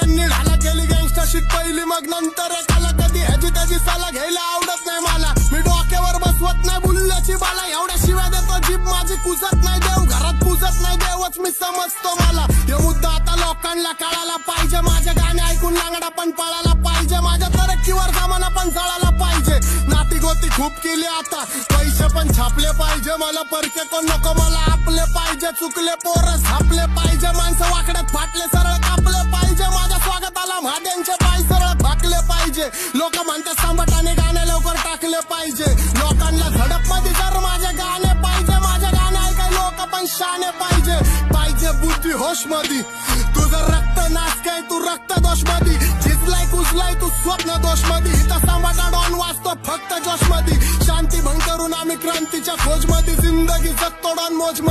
त्यांनी ढाला केली गँगस्टरशिप पहिली मग नंतर एकाला कधी ह्याची त्याची साला घ्यायला आवडत नाही मला मी डोक्यावर बसवत नाही बुल्ल्याची बाला एवढ्या शिव्या देतो जीभ माझी कुजत नाही देव घरात पूजत नाही देवच मी समजतो मला हे मुद्दा आता लोकांना कळायला पाहिजे माझे गाणे ऐकून लांगडा पण पळायला पाहिजे माझ्या तरक्कीवर जमाना पण जळायला पाहिजे नाती गोती खूप केली आता पैसे पण छापले पाहिजे मला परके कोण नको मला आपले पाहिजे चुकले पोरं झापले पाहिजे माणसं वाकड्यात फाटले सरळ कापले पाहिजे माझ्या स्वागताला महादेवचे पाय सरळ फाकले पाहिजे लोक म्हणतात सांबटाने गाणे लवकर टाकले पाहिजे लोकांना झडप मध्ये जर माझे गाणे पाहिजे माझे गाणे ऐकाय लोक पण शाने पाहिजे पाहिजे बुद्धी होश मध्ये तुझं रक्त नाच काय तू रक्त दोष मध्ये झिजलाय कुजलाय तू स्वप्न दोष मध्ये इथं सांबाटा डॉन वाचतो फक्त जोश मध्ये शांती भंग करून आम्ही क्रांतीच्या खोज मध्ये जिंदगी जगतो डॉन मोज